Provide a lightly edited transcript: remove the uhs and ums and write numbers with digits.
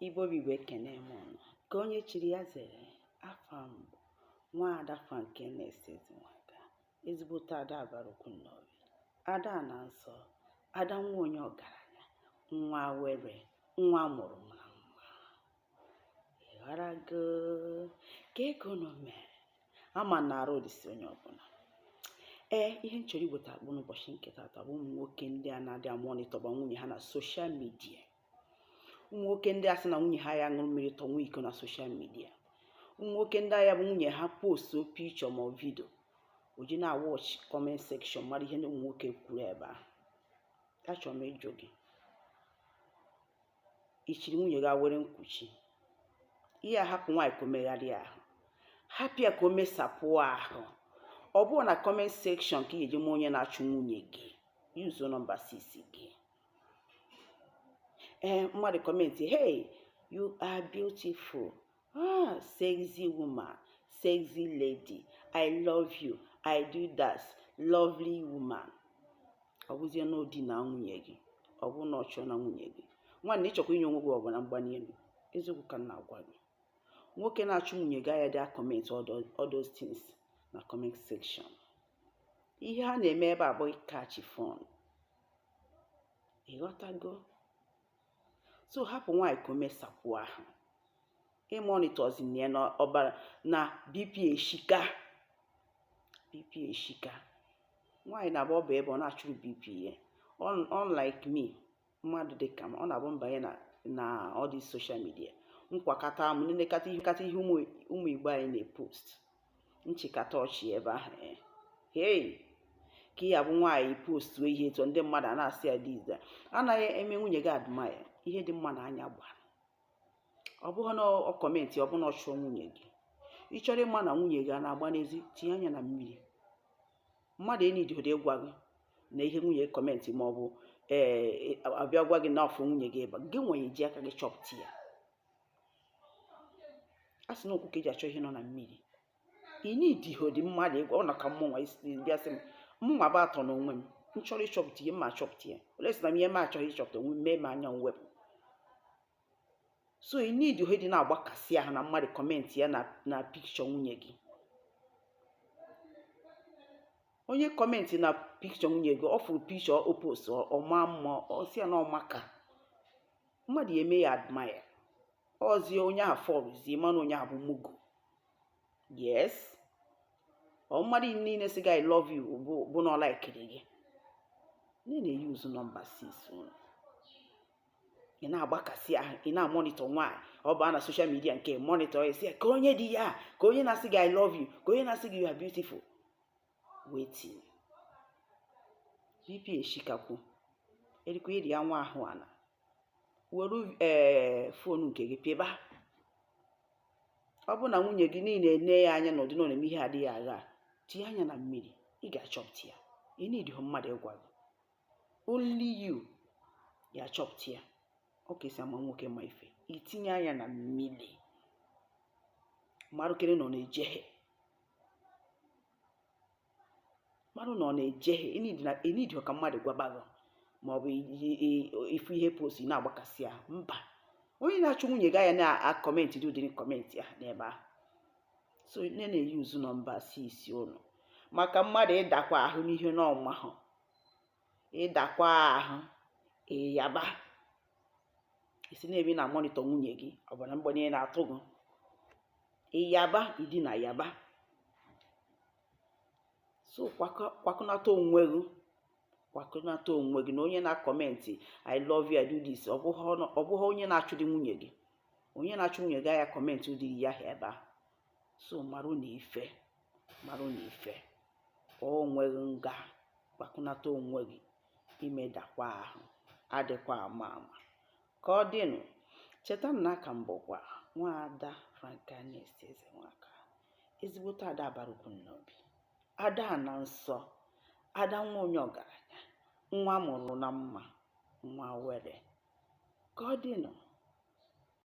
Igbo Igbo ekene m unu. Ka onye chiri ya zere, afa m bụ Nwaada Frankeness Ezenwaka, ezigbote ada Abarukwu-Nnobi, ada na nsọ, ada nwa onye ọgaranya, nwa were, nwa mụrụ na mma. Ịgharago ka ego nọ mee, ama na arụ dịsị onye ọbụla. Ihe nchọrọ iweta akpụ n'ụbọchị nke taata bụ ụmụ nwoke ndị a na-adị amonitọba nwunye ha na soshal midia. Ụmụ nwoke ndị a sị na nwunye ha ya ṅụrụ mmiri tọnwa iko na soshal midia. Ụmụ nwoke ndị a ya bụ nwunye ha postu pichọ ma vidio, o ji na-awọchị kọment sekshọn mara ihe ndị ụmụ nwoke kwuru ebe ahụ. Achọrọ m ịjụ gị, ichiri nwunye gị were nkwuchi, ihe ahapụ nwaanyị ka o megharịa ahụ, hapụ ya ka o mesapụ ahụ. Ọ bụrụ na kọment sekshọn ka ị ga-eji ma onye na-achụ nwunye gị, yuzo nọmba 6 gị. Mmadụ kọmentị, hey, you are beautiful, sexy woman, sexy lady, I love you, I do that, lovely woman. Ọ bụzie na odi na nwunye gị, ọ bụ na ọ chọọ na nwunye gị, nwanne ịchọkwa inye onwe gị ọbụla mgbali elu. Eziokwu ka m na-agwa gị, nwoke na-achụ nwunye gị aya dị kọment all those things na comment section. Ihe ha na-eme ebe a bụ ịkachi fon. Ịghọtago? So hapụ nwaanyị ka o mesapụ ahụ. Ịmonitọzi ya na ọbara na BP eshika. BP eshika. Nwaanyị na-abụ ọba ebe ọ na-achụrụ BP ya. Unlike me, mmadụ dịka m, ọ na-abụ mbanye na all these social media. Nkwakọta m nenekata ihe ụmụ Igbo anyị na-epost. Nchịkata ọchị ebe ahụ. Hey, ka ya bụ nwaanyị postu ihe etu ndị mmadụ a na-asị ya diza. Anaghị eme nwunye gị admire ihe dị mma n'anya gbara. Ọ bụghị na ọ kọmentị, ọ bụ na ọ chụọ nwunye gị. Ị chọrọ ịma na nwunye gị a na-agba n'ezi, tinye anya na mmiri. Mmadụ enidighị ịgwa gị na ihe nwunye kọmentị ma ọ bụ abịa gwa gị na ọfụ nwunye gị ebe gị nwenye ji aka gị chọpụta ya. A sị na okwu ka eji achọ ihe nọ na mmiri. Inidighị dị mmadụ ịgwa, ọ na ka mmụnwa isi bịa sị m, mụnwa bụ atọ n'onwe m, m chọrọ ịchọpụta ihe mma achọpụta ya. Ole sị na m ihe m achọghị ịchọpụta onwe m, mee m anya mwepụ. So ị need ihe dị na-agbakasị ahụ na mmadụ kọmentị ya na pikchọ nwunye gị. Onye kọmentị na pikchọ nwunye gị, ọ fụrụ pikchọ o post ọma mma, ọ sị ya na ọmaka, mmadụ ya eme ya admire. Ọzi onye ahụ fọrụzie mana onye ahụ bụ mugu. Yes, ọ mmadụ niile sị gị I love you bụ na ọ laikiri gị. Na-eyuzu nọmba 6 unu. Ị na-agbakasị ahụ, ị na-amonitọ nwaanyị, ọ baa na soshal midia nke monitọ ya sị ya ka onye dị ya, ka onye na-asị gị I love you, ka onye na-asị gị you are beautiful. Waiting. BP eshikakwu. Erikwa iri ya nwa ahụ ana. Were fonu nke gị pịba. Ọ bụ na nwunye gị niile ne ya anya n'ụdị na eme ihe adịghị agha, tinye anya na mmiri, ị ga-achọpụta ya. Ị nidighị mmadụ ịgwa gị. Only you ga-achọpụta ya. Ọ ka esi ama nwoke ma ife. Itinye anya na mmiri. Marụkere nọ na-ejeghe. Marụ nọ na-ejeghe. Ị nidighị ka mmadụ gwaba gị ma ọ bụ ifu ihe post na-agbakasị ya. Mba. Onye na-achụ nwunye gị anya na-akọmentị dị ụdịrị kọmentị ya n'ebe ahụ. So na-eyuzu nọmba 6 ụnụ. Maka mmadụ ịdakwa ahụ n'ihe n'ọma ahụ. Ịdakwa ahụ, ịyaba. Isi na-ebe na monitọ nwunye gị, ọ bụ na mgbanye na-atụ gị. Ịyaba, ịdị na yaba. So kwakọnata onwe gị. Kwakọnata onwe gị na onye na-akọmentị I love you, I do this. Ọ bụghị onye na-achụ dị nwunye gị. Onye na-achụ nwunye gị ya kọmentị ụdị ya ebe ahụ. So marụ na ife. Marụ na ife. Onwe gị nga. Kwakọnata onwe gị. Imedakwa ahụ. Adịkwa ama ama. Ka ọ dịnụ, cheta na aka m bụkwa Nwaada Frankeness Ezenwaka, ezigbote ada Abarukwu-Nnobi, ada na nsọ, ada nwa onye ọgaranya, nwa mụrụ na mma, nwa were. Ka ọ dịnụ.